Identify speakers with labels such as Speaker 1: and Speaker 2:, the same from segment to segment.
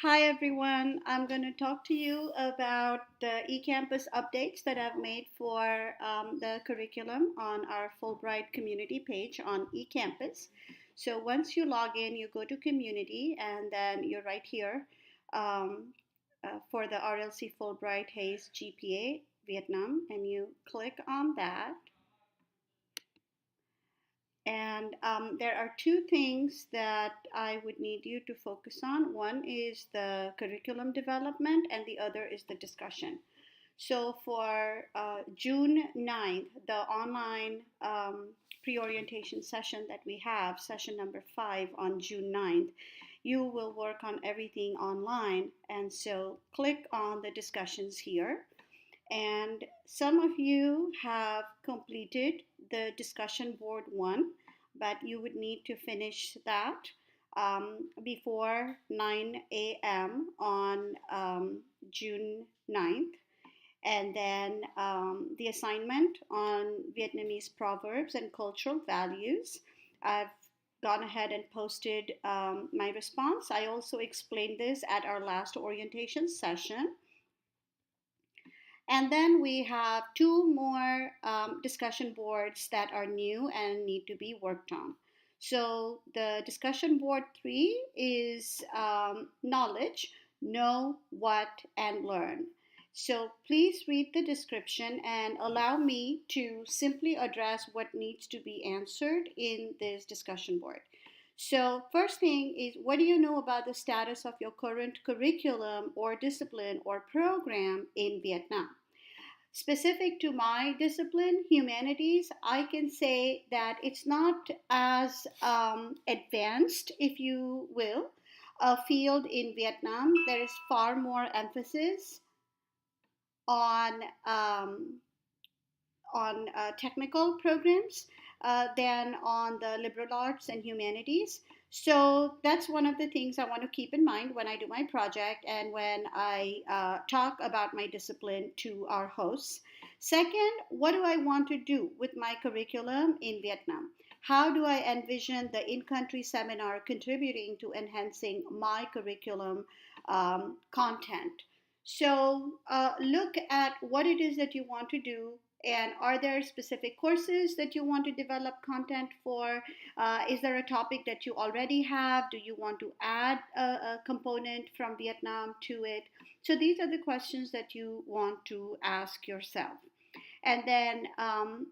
Speaker 1: Hi everyone, I'm going to talk to you about the eCampus updates that I've made for the curriculum on our Fulbright community page on eCampus. So once you log in, you go to community and then you're right here um, for the RLC Fulbright Hayes GPA Vietnam, and you click on that. And there are two things that I would need you to focus on. One is the curriculum development, and the other is the discussion. So for June 9th, the online pre orientation session that we have, session number 5 on June 9th, you will work on everything online. And so click on the discussions here. And some of you have completed the discussion board one, but you would need to finish that before 9 a.m. on June 9th. And then the assignment on Vietnamese proverbs and cultural values. I've gone ahead and posted my response. I also explained this at our last orientation session. And then we have two more discussion boards that are new and need to be worked on. So the discussion board 3 is knowledge, know, what, and learn. So please read the description and allow me to simply address what needs to be answered in this discussion board. So, first thing is, what do you know about the status of your current curriculum or discipline or program in Vietnam? Specific to my discipline, humanities, I can say that it's not as advanced, if you will, a field in Vietnam. There is far more emphasis on um, on technical programs than on the liberal arts and humanities. So that's one of the things I want to keep in mind when I do my project and when I talk about my discipline to our hosts. Second, what do I want to do with my curriculum in Vietnam? How do I envision the in country seminar contributing to enhancing my curriculum content? So, look at what it is that you want to do, and are there specific courses that you want to develop content for? Is there a topic that you already have? Do you want to add a component from Vietnam to it? So, these are the questions that you want to ask yourself. And then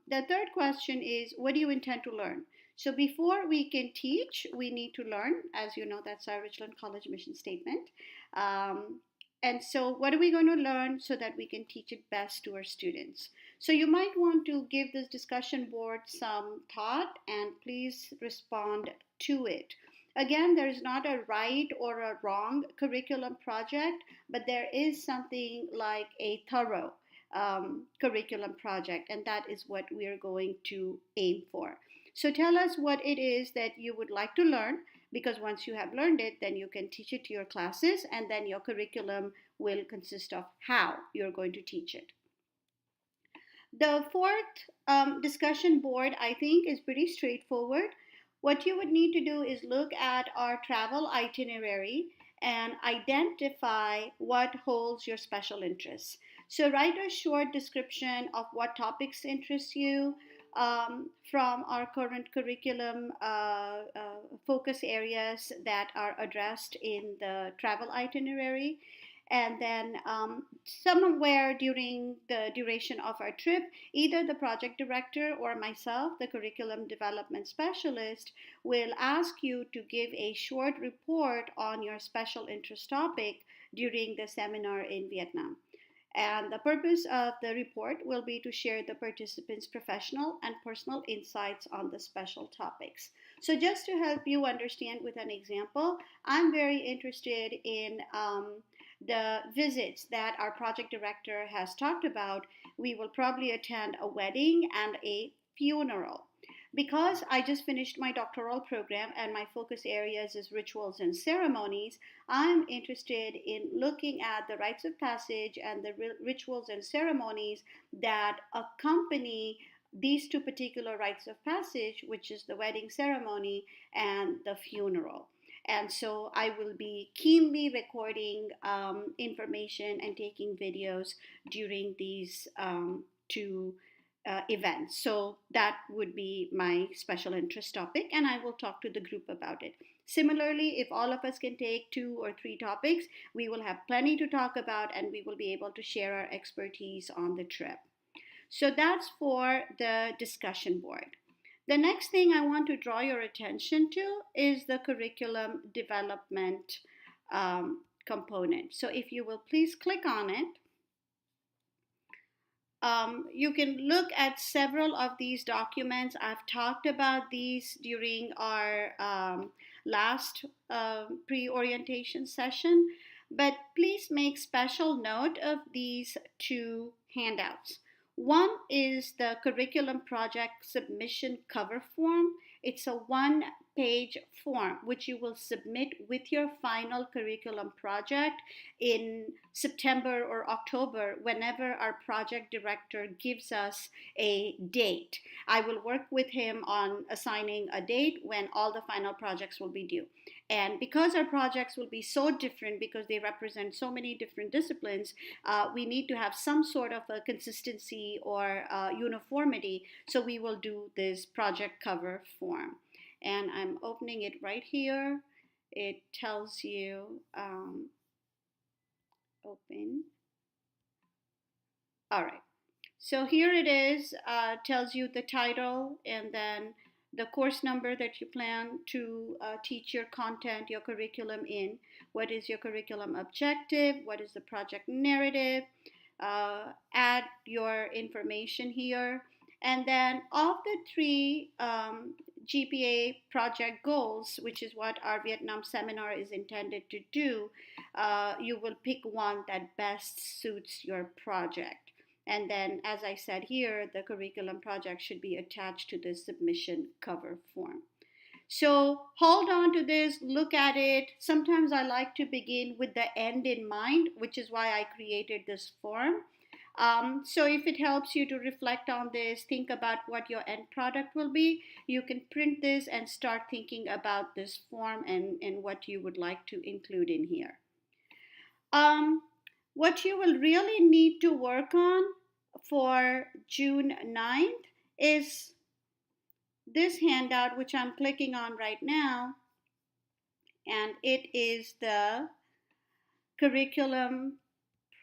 Speaker 1: the third question is, what do you intend to learn? So before we can teach, we need to learn. As you know, that's our Richland College mission statement. Um, and so, what are we going to learn so that we can teach it best to our students? So, you might want to give this discussion board some thought and please respond to it. Again, there is not a right or a wrong curriculum project, but there is something like a thorough curriculum project, and that is what we are going to aim for. So tell us what it is that you would like to learn, because once you have learned it, then you can teach it to your classes, and then your curriculum will consist of how you're going to teach it. The fourth discussion board, I think, is pretty straightforward. What you would need to do is look at our travel itinerary and identify what holds your special interests. So, write a short description of what topics interest you from our current curriculum focus areas that are addressed in the travel itinerary. And then somewhere during the duration of our trip, either the project director or myself, the curriculum development specialist, will ask you to give a short report on your special interest topic during the seminar in Vietnam. And the purpose of the report will be to share the participants' professional and personal insights on the special topics. So, just to help you understand with an example, I'm very interested in the visits that our project director has talked about. We will probably attend a wedding and a funeral. Because I just finished my doctoral program and my focus areas is rituals and ceremonies, I'm interested in looking at the rites of passage and the rituals and ceremonies that accompany these two particular rites of passage, which is the wedding ceremony and the funeral. And so I will be keenly recording information and taking videos during these two events. So that would be my special interest topic, and I will talk to the group about it. Similarly, if all of us can take 2 or 3 topics, we will have plenty to talk about and we will be able to share our expertise on the trip. So that's for the discussion board. The next thing I want to draw your attention to is the curriculum development component. So if you will please click on it, you can look at several of these documents. I've talked about these during our last pre-orientation session, but please make special note of these 2 handouts. One is the curriculum project submission cover form. It's a 1-page form which you will submit with your final curriculum project in September or October, whenever our project director gives us a date. I will work with him on assigning a date when all the final projects will be due. And because our projects will be so different, because they represent so many different disciplines, we need to have some sort of a consistency or uniformity. So we will do this project cover form. And I'm opening it right here. It tells you open. All right. So here it is, tells you the title and then the course number that you plan to teach your content, your curriculum in. What is your curriculum objective? What is the project narrative? Add your information here. And then of the 3 GPA project goals, which is what our Vietnam seminar is intended to do, you will pick one that best suits your project. And then, as I said here, the curriculum project should be attached to the submission cover form. So hold on to this, look at it. Sometimes I like to begin with the end in mind, which is why I created this form. So if it helps you to reflect on this, think about what your end product will be, you can print this and start thinking about this form and what you would like to include in here. What you will really need to work on for June 9th is this handout, which I'm clicking on right now, and it is the curriculum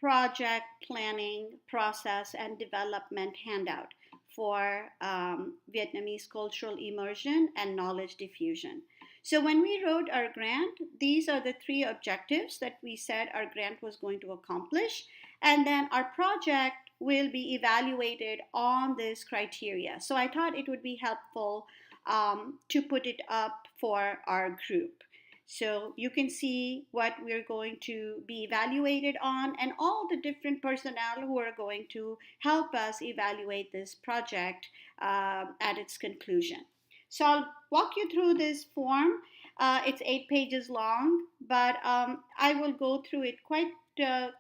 Speaker 1: project planning process and development handout for Vietnamese cultural immersion and knowledge diffusion. So when we wrote our grant, these are the 3 objectives that we said our grant was going to accomplish. And then our project will be evaluated on this criteria. So I thought it would be helpful to put it up for our group. So you can see what we're going to be evaluated on and all the different personnel who are going to help us evaluate this project at its conclusion. So I'll walk you through this form. It's 8 pages long, but I will go through it quite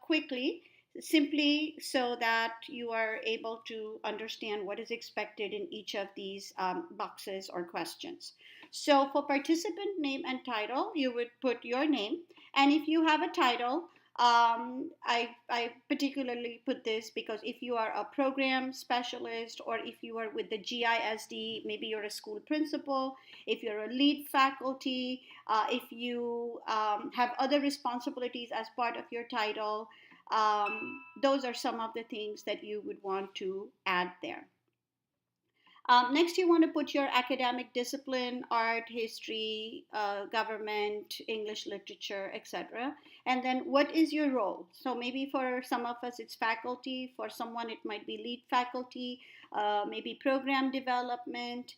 Speaker 1: quickly, simply so that you are able to understand what is expected in each of these boxes or questions. So for participant name and title, you would put your name. And if you have a title, I particularly put this because if you are a program specialist or if you are with the GISD, maybe you're a school principal, if you're a lead faculty, if you have other responsibilities as part of your title, those are some of the things that you would want to add there. Next, you want to put your academic discipline, art, history, government, English literature, etc. And then what is your role? So maybe for some of us it's faculty, for someone it might be lead faculty, maybe program development.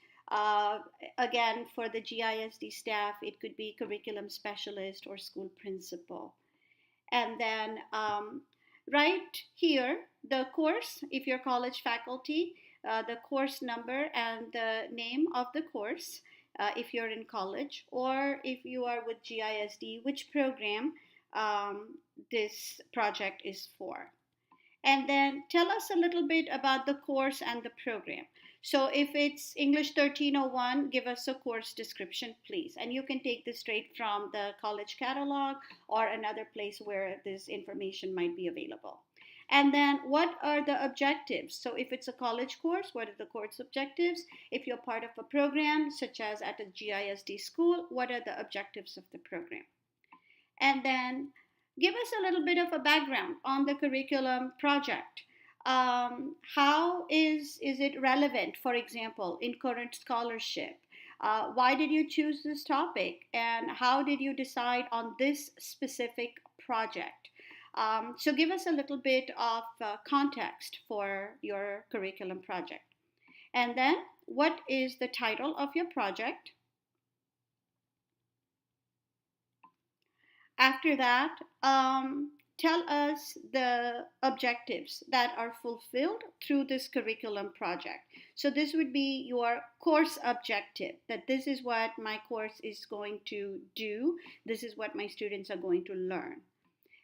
Speaker 1: Again, for the GISD staff, it could be curriculum specialist or school principal. And then right here, the course, if you're college faculty, the course number and the name of the course if you're in college, or if you are with GISD, which program this project is for. And then tell us a little bit about the course and the program. So if it's English 1301, give us a course description, please. And you can take this straight from the college catalog or another place where this information might be available. And then what are the objectives? So if it's a college course, what are the course objectives? If you're part of a program, such as at a GISD school, what are the objectives of the program? And then give us a little bit of a background on the curriculum project. How is it relevant, for example, in current scholarship? Why did you choose this topic? And how did you decide on this specific project? So give us a little bit of context for your curriculum project. And then what is the title of your project? After that, tell us the objectives that are fulfilled through this curriculum project. So this would be your course objective, that this is what my course is going to do. This is what my students are going to learn.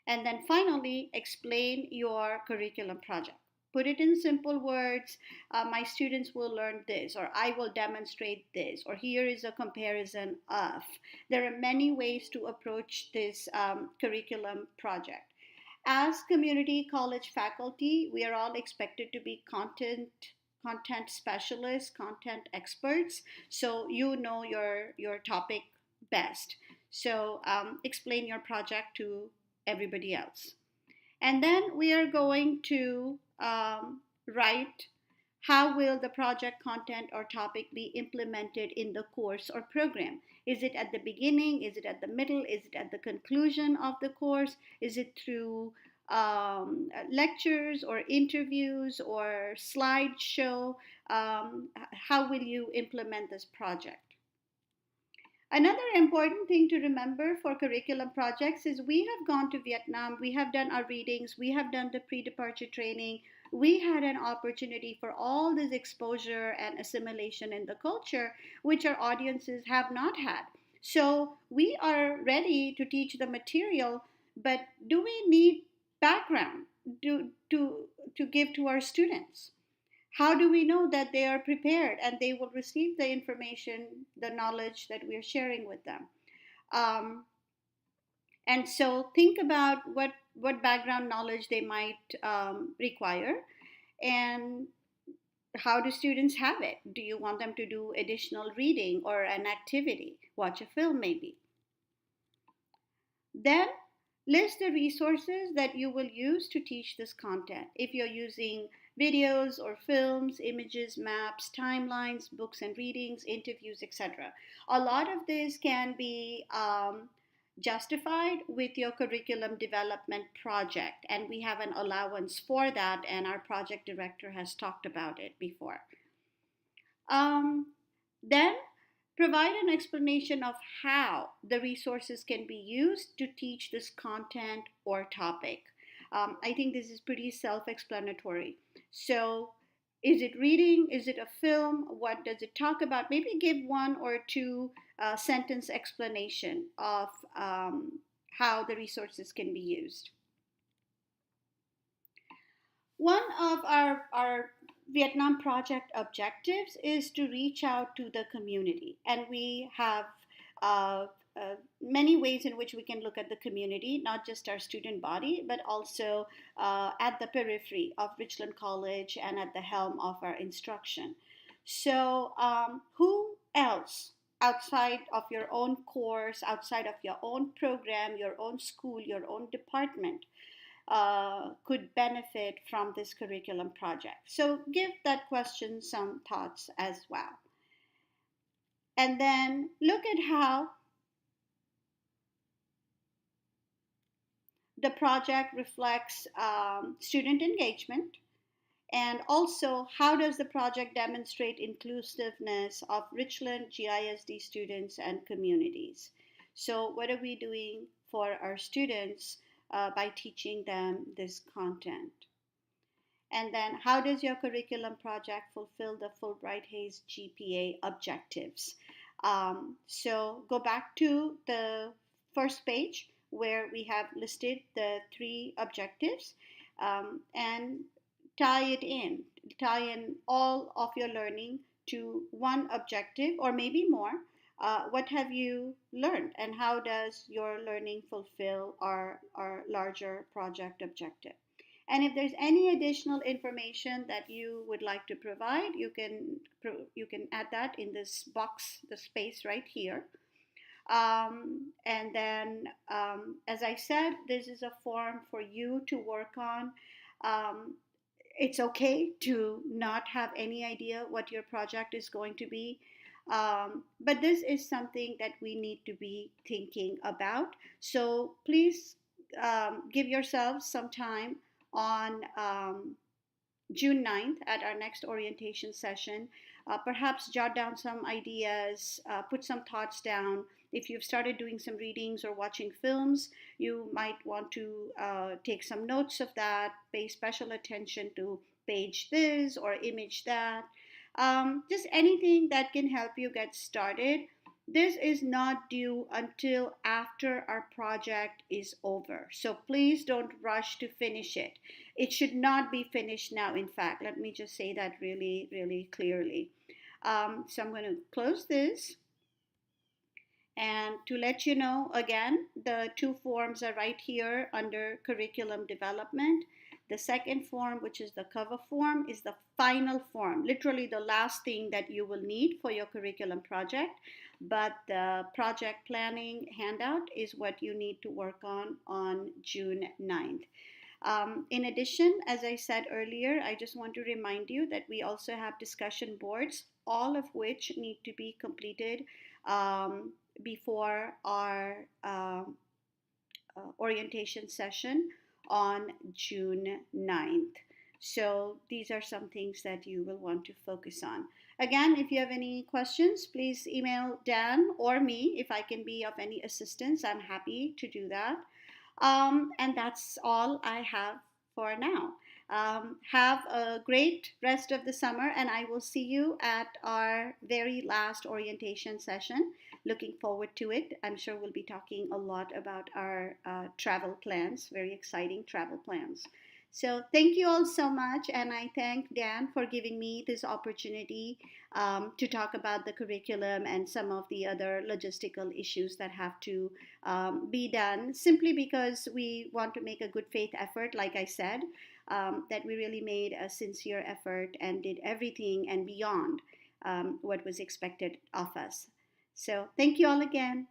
Speaker 1: And then finally, explain your curriculum project. Put it in simple words. My students will learn this, or I will demonstrate this, or here is a comparison of. There are many ways to approach this curriculum project. As community college faculty, we are all expected to be content specialists, content experts. So you know your topic best. So explain your project to everybody else. And then we are going to write how will the project content or topic be implemented in the course or program. Is it at the beginning? Is it at the middle? Is it at the conclusion of the course? Is it through lectures or interviews or slideshow? How will you implement this project? Another important thing to remember for curriculum projects is we have gone to Vietnam, we have done our readings, we have done the pre departure training, we had an opportunity for all this exposure and assimilation in the culture, which our audiences have not had. So we are ready to teach the material, but do we need background to give to our students? How do we know that they are prepared and they will receive the information, the knowledge that we're sharing with them? Um, and so think about what background knowledge they might require, and how do students have it? Do you want them to do additional reading or an activity, watch a film maybe? Then list the resources that you will use to teach this content. If you're using videos or films, images, maps, timelines, books and readings, interviews, etc. A lot of this can be justified with your curriculum development project, and we have an allowance for that, and our project director has talked about it before. Then provide an explanation of how the resources can be used to teach this content or topic. I think this is pretty self explanatory. So, is it reading? Is it a film? What does it talk about? Maybe give one or two sentence explanation of how the resources can be used. One of our Vietnam project objectives is to reach out to the community, and we have uh, many ways in which we can look at the community, not just our student body, but also at the periphery of Richland College and at the helm of our instruction. So, who else outside of your own course, outside of your own program, your own school, your own department could benefit from this curriculum project? So give that question some thoughts as well. And then look at how the project reflects student engagement, and also how does the project demonstrate inclusiveness of Richland GISD students and communities. So what are we doing for our students by teaching them this content? And then how does your curriculum project fulfill the Fulbright Hayes GPA objectives? So go back to the first page where we have listed the three objectives, and tie it in, tie in all of your learning to one objective or maybe more. What have you learned, and how does your learning fulfill our larger project objective? And if there's any additional information that you would like to provide, you can add that in this box, the space right here. And then, as I said, this is a form for you to work on. Um, it's okay to not have any idea what your project is going to be. But this is something that we need to be thinking about. So please give yourselves some time on June 9th at our next orientation session. Perhaps jot down some ideas, put some thoughts down. If you've started doing some readings or watching films, you might want to take some notes of that, pay special attention to page this or image that. Just anything that can help you get started. This is not due until after our project is over. So please don't rush to finish it. It should not be finished now, in fact. Let me just say that really, really clearly. So I'm going to close this. And to let you know again, the two forms are right here under curriculum development. The second form, which is the cover form, is the final form, literally the last thing that you will need for your curriculum project. But the project planning handout is what you need to work on June 9th. In addition, as I said earlier, I just want to remind you that we also have discussion boards, all of which need to be completed before our orientation session on June 9th. So these are some things that you will want to focus on. Again, if you have any questions, please email Dan or me if I can be of any assistance. I'm happy to do that. And that's all I have for now. Have a great rest of the summer, and I will see you at our very last orientation session. Looking forward to it. I'm sure we'll be talking a lot about our travel plans, very exciting travel plans. So thank you all so much, and I thank Dan for giving me this opportunity to talk about the curriculum and some of the other logistical issues that have to be done, simply because we want to make a good faith effort, like I said, that we really made a sincere effort and did everything and beyond what was expected of us. So thank you all again.